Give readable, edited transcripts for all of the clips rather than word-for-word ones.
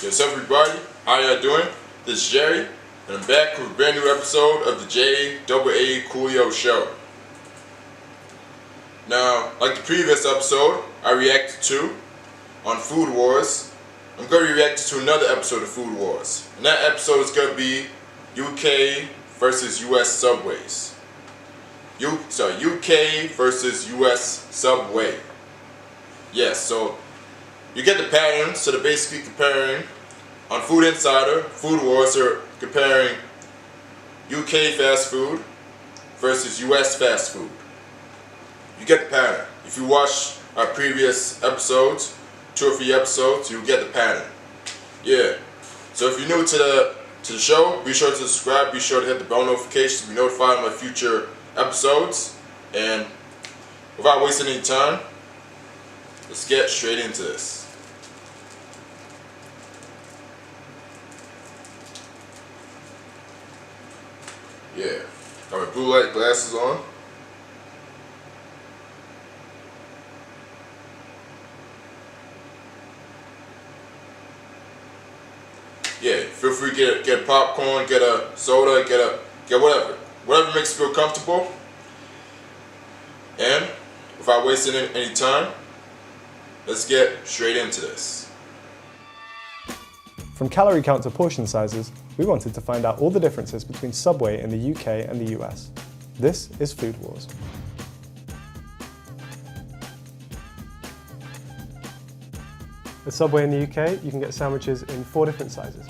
Yes, everybody, how y'all doing? This is Jerry, and I'm back with a brand new episode of the JAACoolio show. Now, like the previous episode I reacted to on Food Wars, I'm going to be reacting to another episode of Food Wars. And that episode is going to be UK versus US Subways. UK versus US Subway. Yes, so you get the pattern, so they're basically comparing, on Food Insider, Food Wars are comparing UK fast food versus US fast food. You get the pattern. If you watch our previous episodes, 2 or 3 episodes, you'll get the pattern. Yeah. So if you're new to the show, be sure to subscribe, be sure to hit the bell notifications to be notified of my future episodes. And without wasting any time, let's get straight into this. Yeah, got my blue light glasses on. Yeah, feel free to get popcorn, get a soda, get whatever makes you feel comfortable. And without wasting any time, let's get straight into this. From calorie count to portion sizes, we wanted to find out all the differences between Subway in the UK and the US. This is Food Wars. At Subway in the UK, you can get sandwiches in 4 different sizes.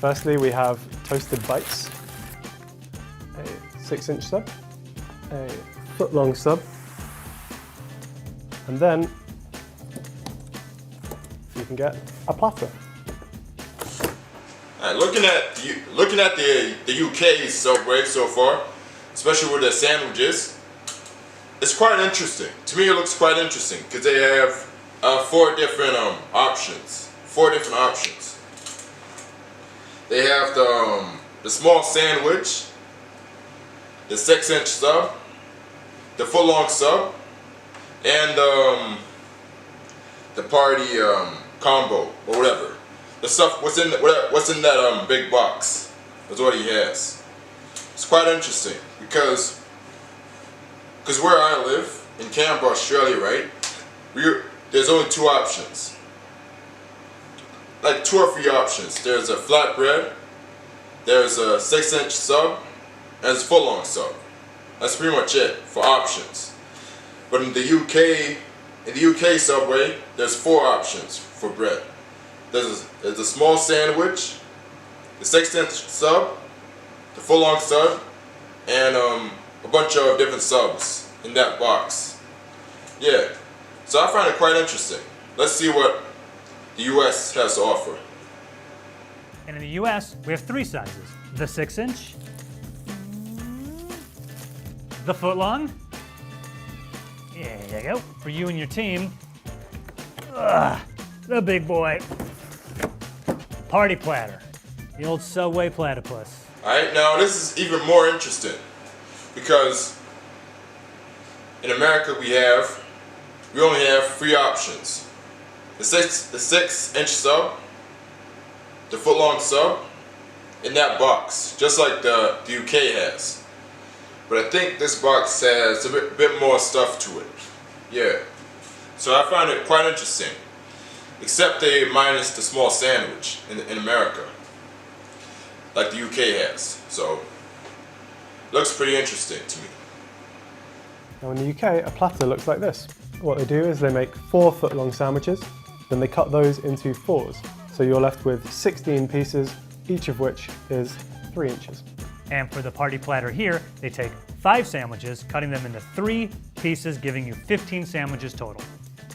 Firstly, we have toasted bites, a 6-inch sub, a foot-long sub, and then you can get a platter. Looking at the UK Subway so far, especially with their sandwiches, it's quite interesting. To me, it looks quite interesting because they have 4 different options. 4 different options. They have the small sandwich, the 6-inch sub, the foot-long sub, and the party combo or whatever. The stuff what's in that big box is what he has. It's quite interesting because where I live in Canberra, Australia, right? There's only 2 options. Like 2 or 3 options. There's a flatbread, there's a 6-inch sub, and there's a foot-long sub. That's pretty much it for options. But in the UK Subway, there's 4 options for bread. There's a small sandwich, the 6-inch sub, the full-long sub, and a bunch of different subs in that box. Yeah, so I find it quite interesting. Let's see what the US has to offer. And in the US, we have 3 sizes. The 6-inch, the foot-long, there you go, for you and your team, the big boy. Party platter, the old Subway platypus. Alright, now this is even more interesting because in America we only have 3 options. The 6-inch sub, the foot-long sub, in that box, just like the UK has. But I think this box has a bit more stuff to it. Yeah. So I find it quite interesting. Except they minus the small sandwich in America, like the UK has. So, looks pretty interesting to me. Now in the UK, a platter looks like this. What they do is they make 4 foot-long sandwiches, then they cut those into 4s. So you're left with 16 pieces, each of which is 3 inches. And for the party platter here, they take 5 sandwiches, cutting them into 3 pieces, giving you 15 sandwiches total.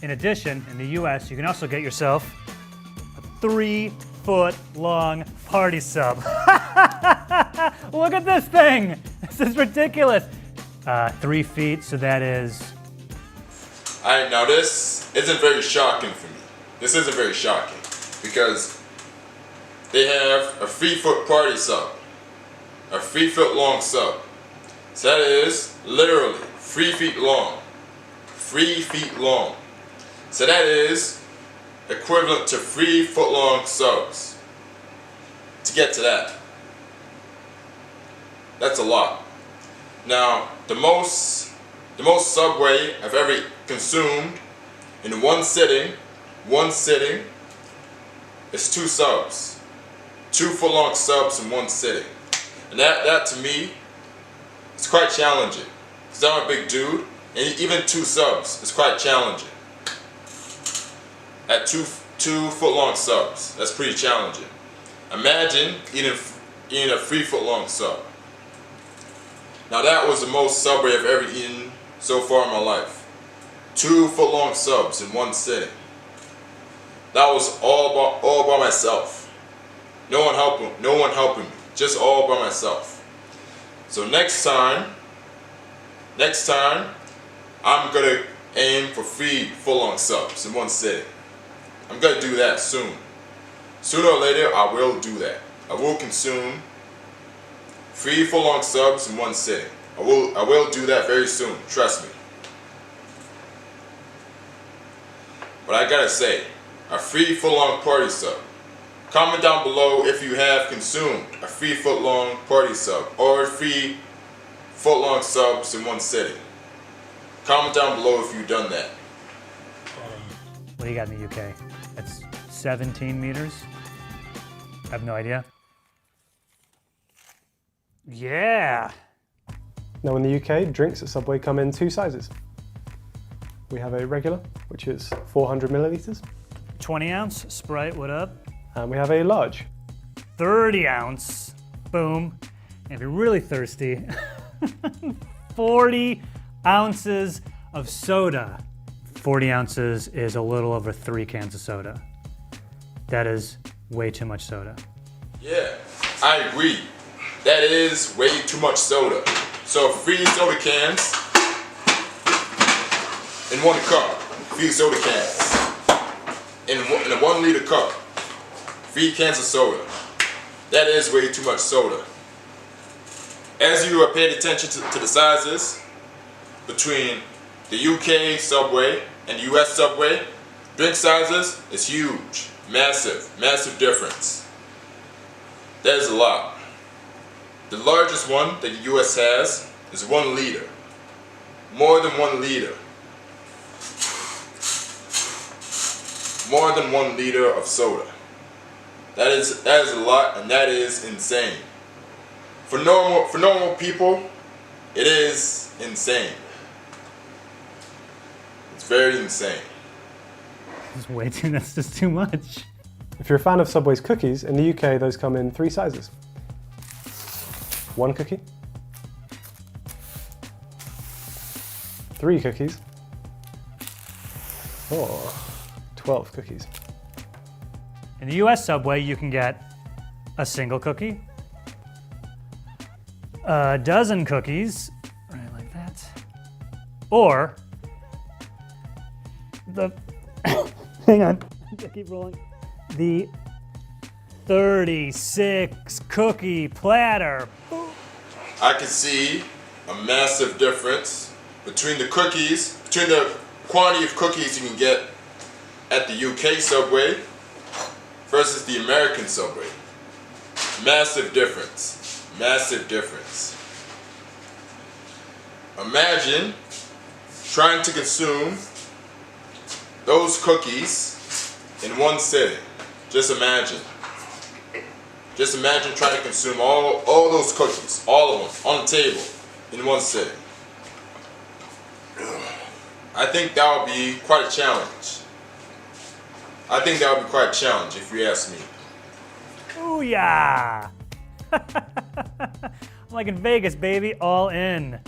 In addition, in the US, you can also get yourself a 3-foot-long party sub. Look at this thing! This is ridiculous. 3 feet, so that is... Alright, now this isn't very shocking for me. This isn't very shocking because they have a 3-foot party sub, a 3-foot-long sub. So that is literally 3 feet long. 3 feet long. So that is equivalent to 3 foot-long subs. To get to that. That's a lot. Now, the most Subway I've ever consumed in one sitting is 2 subs. 2 foot-long subs in one sitting. And that to me is quite challenging. Because I'm a big dude, and even 2 subs is quite challenging. At 2 foot-long subs, that's pretty challenging. Imagine eating a 3 foot-long sub. Now that was the most Subway I've ever eaten so far in my life. 2 foot-long subs in one sitting. That was all by myself. No one helping me. Just all by myself. So next time, I'm gonna aim for 3 foot-long subs in one sitting. I'm gonna do that soon. Sooner or later, I will do that. I will consume 3 foot-long subs in one sitting. I will do that very soon. Trust me. But I gotta say, a 3 foot-long party sub. Comment down below if you have consumed a 3 foot-long party sub or 3 foot-long subs in one sitting. Comment down below if you've done that. What do you got in the UK? That's 17 meters? I have no idea. Yeah. Now in the UK, drinks at Subway come in 2 sizes. We have a regular, which is 400 milliliters. 20 ounce Sprite, what up? And we have a large. 30 ounce, boom. And if you're really thirsty, 40 ounces of soda. 40 ounces is a little over 3 cans of soda. That is way too much soda. Yeah, I agree. That is way too much soda. So 3 soda cans in 1 cup. 3 soda cans in a 1 liter cup. 3 cans of soda. That is way too much soda. As you are paying attention to the sizes between the UK Subway and the US Subway, drink sizes is huge. Massive difference. That is a lot. The largest one that the US has is 1 liter. More than 1 liter. More than 1 liter of soda. That is a lot, and that is insane. For normal people, it is insane. It's very insane. That's just too much. If you're a fan of Subway's cookies, in the UK those come in 3 sizes. 1 cookie, 3 cookies, or 12 cookies. In the US Subway, you can get a single cookie, a dozen cookies, right like that, or the, hang on, keep rolling, the 36 cookie platter. I can see a massive difference between the cookies, between the quantity of cookies you can get at the UK Subway versus the American Subway. Massive difference. Massive difference. Imagine trying to consume those cookies in one sitting. Just imagine. Just imagine trying to consume all those cookies, all of them, on the table, in one sitting. I think that would be quite a challenge. I think that would be quite a challenge if you ask me. Ooh yeah! I'm like in Vegas, baby, all in.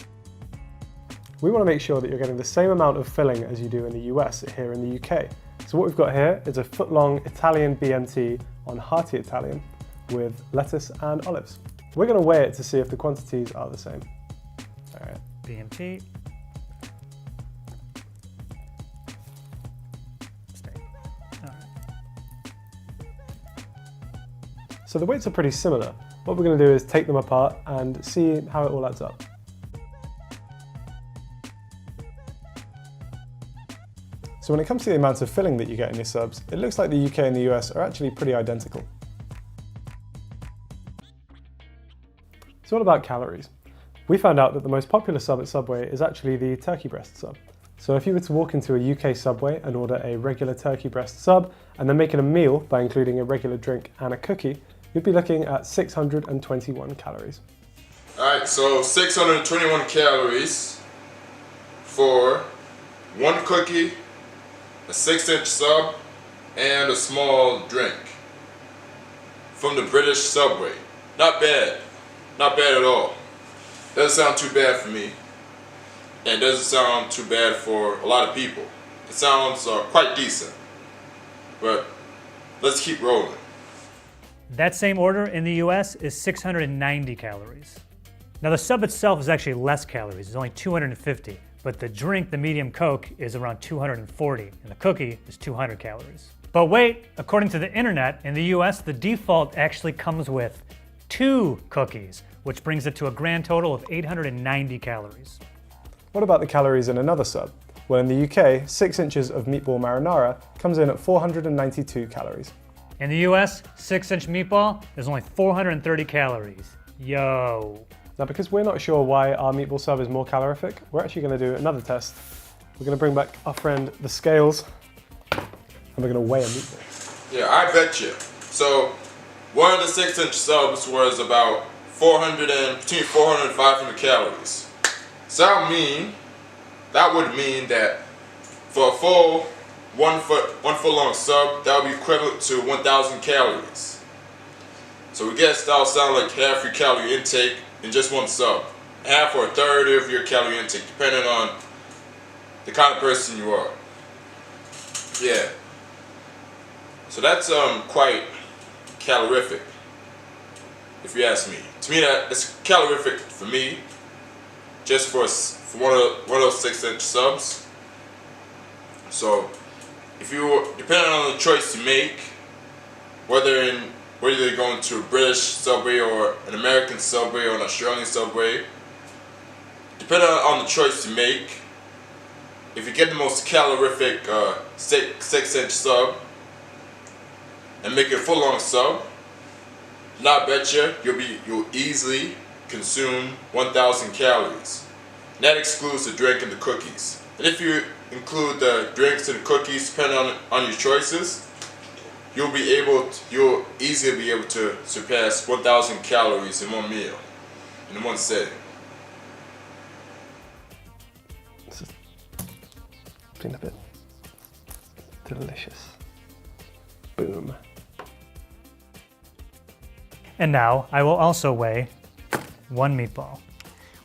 We want to make sure that you're getting the same amount of filling as you do in the US here in the UK. So what we've got here is a foot-long Italian BMT on hearty Italian with lettuce and olives. We're going to weigh it to see if the quantities are the same. All right. BMT. Stay. All right. So the weights are pretty similar. What we're going to do is take them apart and see how it all adds up. So when it comes to the amount of filling that you get in your subs, it looks like the UK and the US are actually pretty identical. It's all about calories. We found out that the most popular sub at Subway is actually the turkey breast sub. So if you were to walk into a UK Subway and order a regular turkey breast sub, and then make it a meal by including a regular drink and a cookie, you'd be looking at 621 calories. Alright, so 621 calories for one cookie, a 6-inch sub, and a small drink from the British Subway. Not bad. Not bad at all. Doesn't sound too bad for me. And doesn't sound too bad for a lot of people. It sounds quite decent. But let's keep rolling. That same order in the US is 690 calories. Now the sub itself is actually less calories, it's only 250, but the drink, the medium Coke, is around 240, and the cookie is 200 calories. But wait, according to the internet, in the US, the default actually comes with 2 cookies, which brings it to a grand total of 890 calories. What about the calories in another sub? Well, in the UK, 6 inches of meatball marinara comes in at 492 calories. In the US, 6-inch meatball is only 430 calories. Yo. Now, because we're not sure why our meatball sub is more calorific, we're actually going to do another test. We're going to bring back our friend the scales, and we're going to weigh a meatball. Yeah, I bet you. So, one of the 6-inch subs was about between 400 and 500 calories. So that would mean that for a full 1 foot long sub, that would be equivalent to 1,000 calories. So we guess that'll sound like half your calorie intake in just one sub. Half or a third of your calorie intake, depending on the kind of person you are. Yeah. So that's quite calorific, if you ask me. To me, it's calorific for me, just for one of those 6-inch subs. So, depending on the choice you make, whether you're going to a British Subway or an American Subway or an Australian Subway, depending on the choice you make, if you get the most calorific 6-inch sub and make it a full long sub, I bet you'll easily consume 1,000 calories. And that excludes the drink and the cookies. And if you include the drinks and the cookies, depending on your choices, you'll easily be able to surpass 1,000 calories in one meal, in one setting. This has been a bit delicious. Boom. And now I will also weigh one meatball.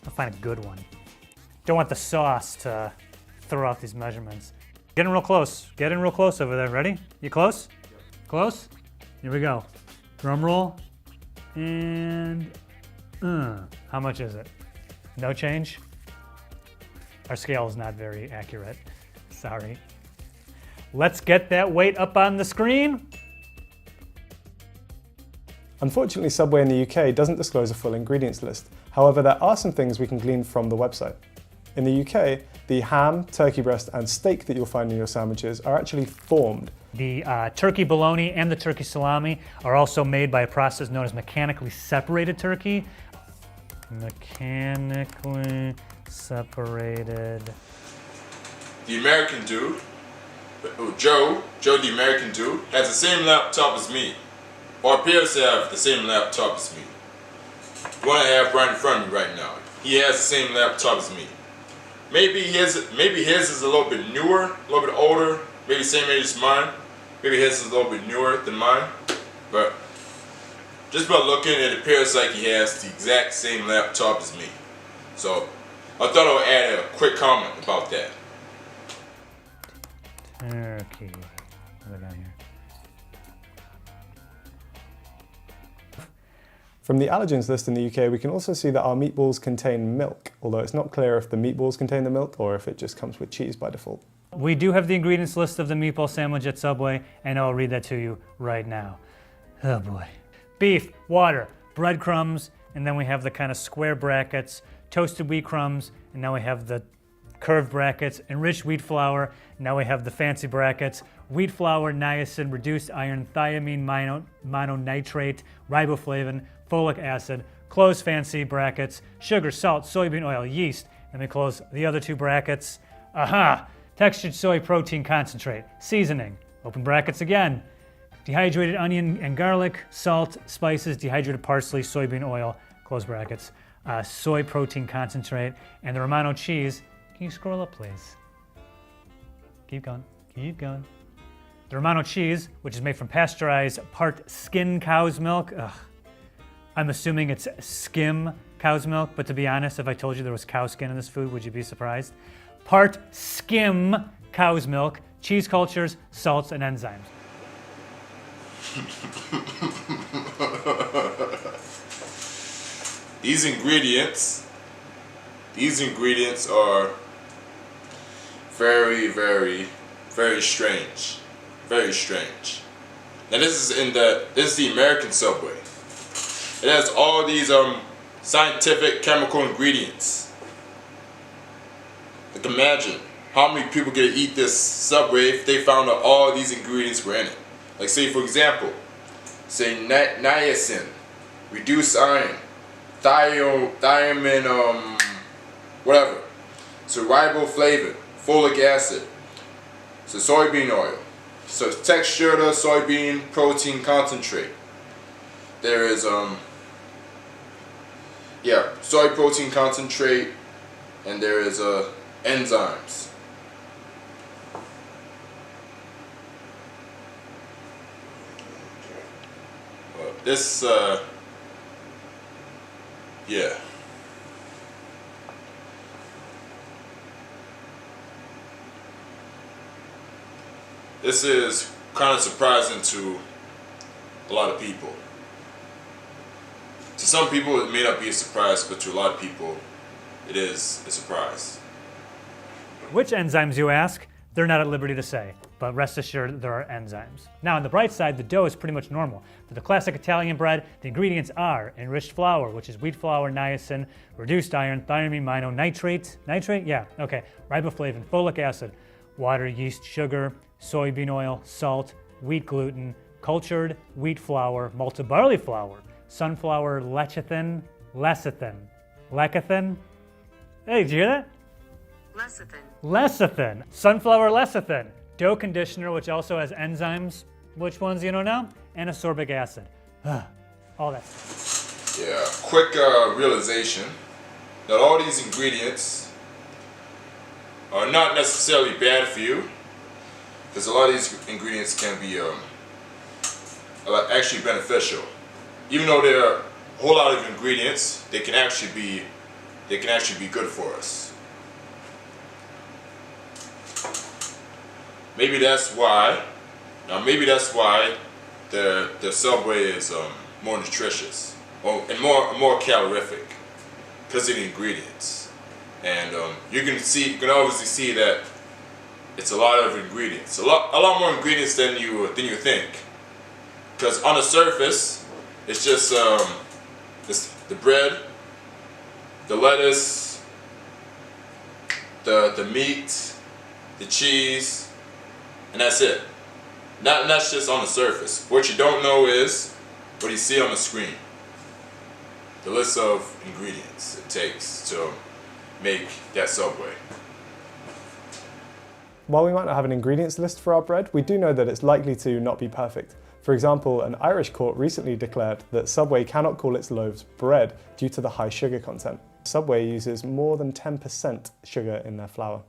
I'll find a good one. Don't want the sauce to throw out these measurements. Get in real close. Get in real close over there. Ready? You close? Close? Here we go. Drum roll. And how much is it? No change? Our scale is not very accurate. Sorry. Let's get that weight up on the screen. Unfortunately, Subway in the UK doesn't disclose a full ingredients list. However, there are some things we can glean from the website. In the UK, the ham, turkey breast, and steak that you'll find in your sandwiches are actually formed. The turkey bologna and the turkey salami are also made by a process known as mechanically separated turkey. Mechanically separated. The American dude, Joe the American dude, has the same laptop as me, or appears to have the same laptop as me. The one I have right in front of me right now. He has the same laptop as me. Maybe his is a little bit newer, a little bit older, maybe same age as mine. Maybe his is a little bit newer than mine. But just by looking, it appears like he has the exact same laptop as me. So I thought I would add a quick comment about that. Turkey. What do I got here? From the allergens list in the UK, we can also see that our meatballs contain milk, although it's not clear if the meatballs contain the milk or if it just comes with cheese by default. We do have the ingredients list of the meatball sandwich at Subway, and I'll read that to you right now. Oh boy. Beef, water, breadcrumbs, and then we have the kind of square brackets, toasted wheat crumbs, and now we have the curved brackets, enriched wheat flour. Now we have the fancy brackets, wheat flour, niacin, reduced iron, thiamine mononitrate, riboflavin, folic acid, close fancy brackets, sugar, salt, soybean oil, yeast. Let me close the other two brackets. Aha! Textured soy protein concentrate, seasoning, open brackets again. Dehydrated onion and garlic, salt, spices, dehydrated parsley, soybean oil, close brackets, soy protein concentrate, and the Romano cheese. Can you scroll up, please? Keep going, keep going. The Romano cheese, which is made from pasteurized part skin cow's milk. Ugh. I'm assuming it's skim cow's milk, but to be honest, if I told you there was cow skin in this food, would you be surprised? Part skim cow's milk, cheese cultures, salts, and enzymes. These ingredients are very, very, very strange. Very strange. Now this is the American Subway. It has all these scientific chemical ingredients. Like imagine how many people could eat this Subway if they found out all these ingredients were in it. Like say for example, say niacin, reduced iron, thiamine, whatever. So riboflavin, folic acid, so soybean oil, so textured soybean protein concentrate. There is soy protein concentrate, and there is enzymes. This This is kind of surprising to a lot of people. To some people it may not be a surprise, but to a lot of people it is a surprise. Which enzymes, you ask? They're not at liberty to say, but rest assured there are enzymes. Now on the bright side, the dough is pretty much normal. For the classic Italian bread, the ingredients are enriched flour, which is wheat flour, niacin, reduced iron, thiamine mononitrate, riboflavin, folic acid, water, yeast, sugar, soybean oil, salt, wheat gluten, cultured wheat flour, malted barley flour, sunflower lecithin. Hey, did you hear that? Lecithin. Sunflower lecithin. Dough conditioner, which also has enzymes. Which ones you know now? And ascorbic acid. All that stuff. Yeah, quick realization that all these ingredients are not necessarily bad for you, because a lot of these ingredients can be actually beneficial. Even though there are a whole lot of ingredients, they can actually be good for us. Maybe that's why the Subway is more nutritious and more calorific because of the ingredients. And you can obviously see that it's a lot of ingredients, a lot more ingredients than you think. Because on the surface, it's just the bread, the lettuce, the meat, the cheese, and that's it. That's just on the surface. What you don't know is what you see on the screen. The list of ingredients it takes to make that Subway. While we might not have an ingredients list for our bread, we do know that it's likely to not be perfect. For example, an Irish court recently declared that Subway cannot call its loaves bread due to the high sugar content. Subway uses more than 10% sugar in their flour.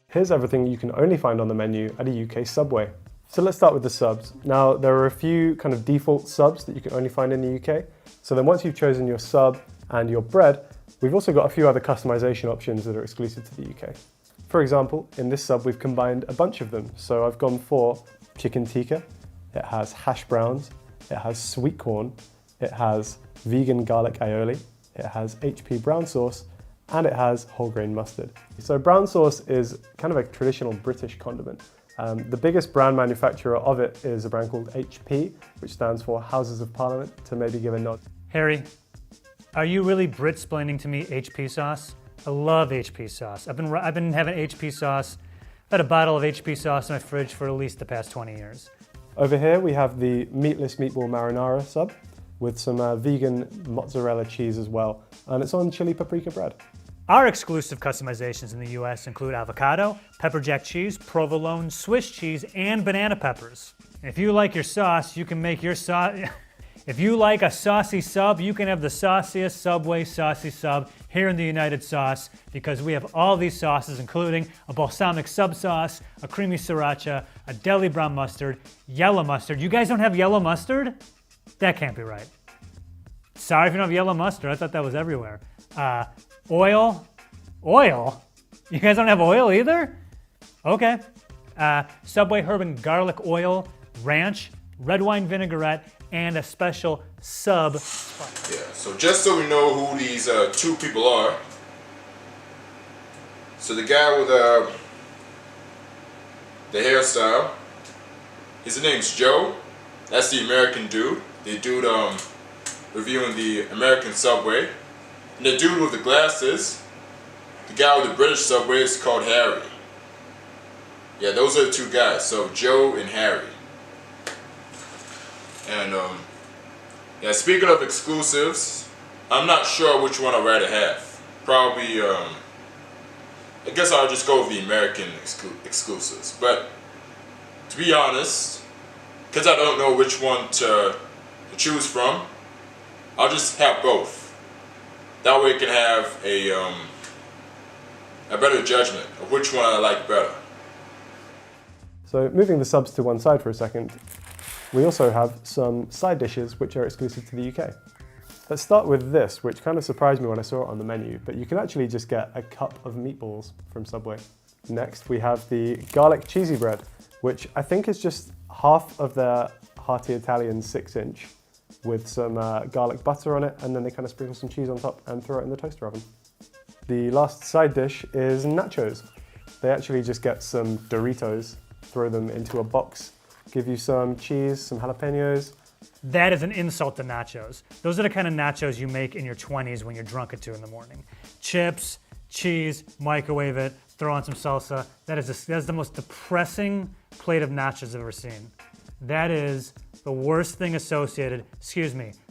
Here's everything you can only find on the menu at a UK Subway. So let's start with the subs. Now, there are a few kind of default subs that you can only find in the UK. So then once you've chosen your sub and your bread, we've also got a few other customization options that are exclusive to the UK. For example, in this sub, we've combined a bunch of them. So I've gone for chicken tikka, it has hash browns, it has sweet corn, it has vegan garlic aioli, it has HP brown sauce, and it has whole grain mustard. So brown sauce is kind of a traditional British condiment. The biggest brand manufacturer of it is a brand called HP, which stands for Houses of Parliament, to maybe give a nod. Harry, are you really Brit-splaining to me HP sauce? I love HP sauce. I've been having HP sauce. I've had a bottle of HP sauce in my fridge for at least the past 20 years. Over here we have the meatless meatball marinara sub with some vegan mozzarella cheese as well, and it's on chili paprika bread. Our exclusive customizations in the US include avocado, pepper jack cheese, provolone, Swiss cheese, and banana peppers. If you like your sauce, you can make your sauce. If you like a saucy sub, you can have the sauciest Subway saucy sub here in the United Sauce, because we have all these sauces, including a balsamic sub sauce, a creamy sriracha, a deli brown mustard, yellow mustard. You guys don't have yellow mustard? That can't be right. Sorry if you don't have yellow mustard. I thought that was everywhere. Oil? Oil? You guys don't have oil either? Okay. Subway herb and garlic oil, ranch, red wine vinaigrette, and a special sub. Yeah, so just so we know who these two people are. So the guy with the hairstyle, his name's Joe. That's the American dude. The dude reviewing the American Subway. And the dude with the glasses, the guy with the British Subway, is called Harry. Yeah, those are the two guys. So Joe and Harry. And yeah, speaking of exclusives, I'm not sure which one I'd rather have. Probably, I guess I'll just go with the American exclusives. But to be honest, because I don't know which one to choose from, I'll just have both. That way I can have a better judgment of which one I like better. So moving the subs to one side for a second, we also have some side dishes which are exclusive to the UK. Let's start with this, which kind of surprised me when I saw it on the menu, but you can actually just get a cup of meatballs from Subway. Next we have the garlic cheesy bread, which I think is just half of their hearty Italian 6-inch with some garlic butter on it, and then they kind of sprinkle some cheese on top and throw it in the toaster oven. The last side dish is nachos. They actually just get some Doritos, throw them into a box, give you some cheese, some jalapenos. That is an insult to nachos. Those are the kind of nachos you make in your 20s when you're drunk at 2 in the morning. Chips, cheese, microwave it, throw on some salsa. That is the most depressing plate of nachos I've ever seen. That is the worst thing associated,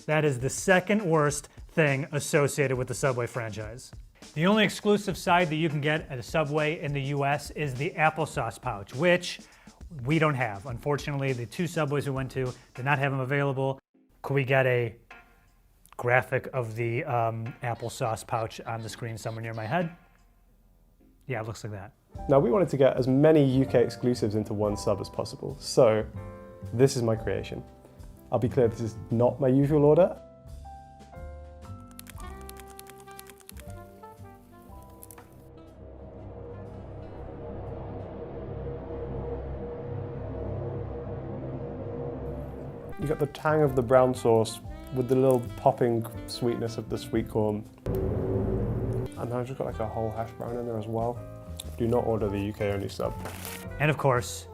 that is the second worst thing associated with the Subway franchise. The only exclusive side that you can get at a Subway in the US is the applesauce pouch, which we don't have. Unfortunately, the 2 Subways we went to did not have them available. Could we get a graphic of the applesauce pouch on the screen somewhere near my head? Yeah, it looks like that. Now we wanted to get as many UK exclusives into one sub as possible, so this is my creation. I'll be clear, this is not my usual order. You got the tang of the brown sauce with the little popping sweetness of the sweet corn. And then I've just got like a whole hash brown in there as well. Do not order the UK only sub. And of course,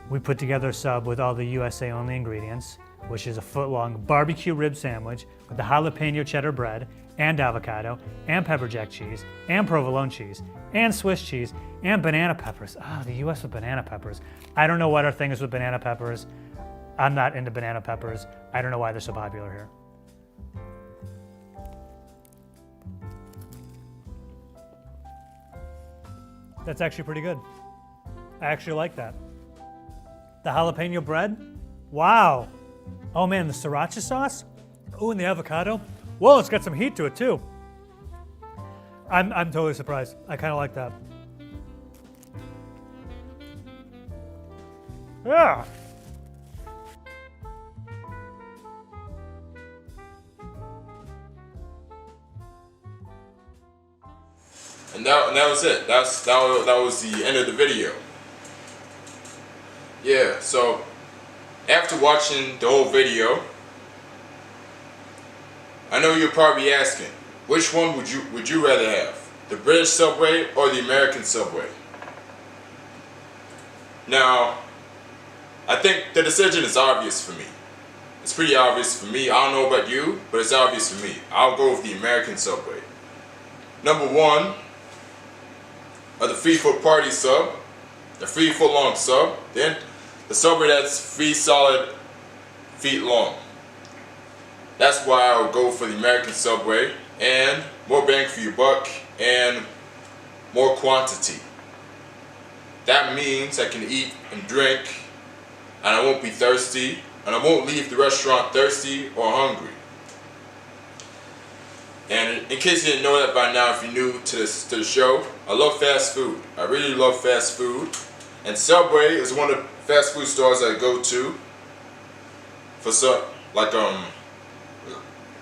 we put together a sub with all the USA only ingredients, which is a foot-long barbecue rib sandwich with the jalapeno cheddar bread and avocado and pepper jack cheese and provolone cheese and Swiss cheese and banana peppers. Ah, the US with banana peppers. I don't know what our thing is with banana peppers. I'm not into banana peppers. I don't know why they're so popular here. That's actually pretty good. I actually like that. The jalapeno bread, wow. Oh man, the sriracha sauce. Oh, and the avocado. Whoa, it's got some heat to it too. I'm totally surprised. I kind of like that. Yeah. And that was it. That was the end of the video. Yeah, so after watching the whole video, I know you're probably asking, which one would you rather have? The British Subway or the American Subway? Now, I think the decision is obvious for me. It's pretty obvious for me. I don't know about you, but it's obvious for me. I'll go with the American Subway. Number one are the 3-foot party sub, the 3-foot long sub, then the Subway that's 3 solid feet long. That's why I would go for the American Subway, and more bang for your buck and more quantity. That means I can eat and drink and I won't be thirsty, and I won't leave the restaurant thirsty or hungry. And in case you didn't know that by now, if you're new to the show, I love fast food. I really love fast food. And Subway is one of the fast food stores I go to for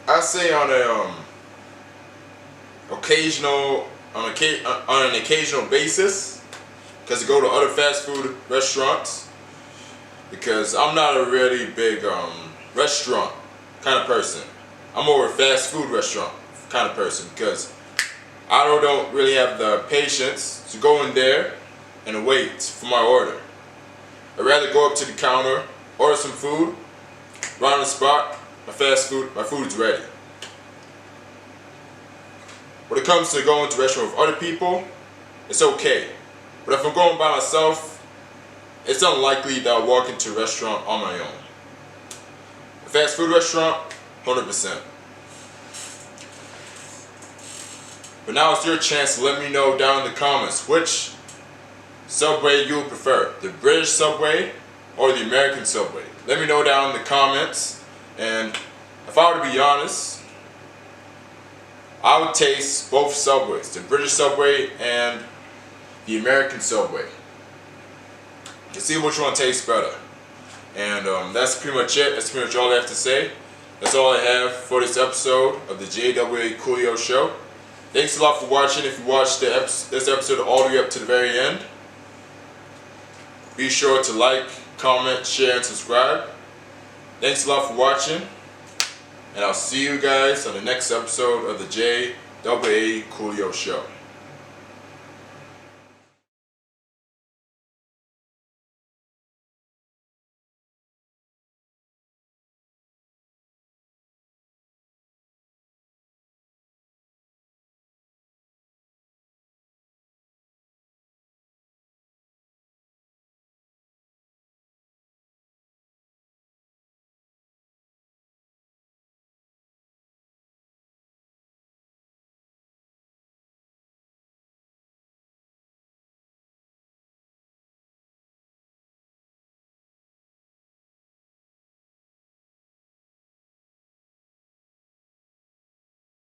I say on an occasional basis, because I go to other fast food restaurants, because I'm not a really big restaurant kind of person. I'm more a fast food restaurant kind of person, because I don't really have the patience to go in there and wait for my order. I'd rather go up to the counter, order some food, right on the spot, my food's ready. When it comes to going to a restaurant with other people, it's okay. But if I'm going by myself, it's unlikely that I'll walk into a restaurant on my own. A fast food restaurant, 100%. But now it's your chance to let me know down in the comments which Subway you would prefer, the British Subway or the American Subway. Let me know down in the comments, and if I were to be honest, I would taste both Subways, the British Subway and the American Subway, to see which one tastes better. And that's pretty much it. That's pretty much all I have to say. That's all I have for this episode of the JAACoolio show. Thanks a lot for watching. If you watched this episode all the way up to the very end, be sure to like, comment, share, and subscribe. Thanks a lot for watching, and I'll see you guys on the next episode of the JAACoolio show.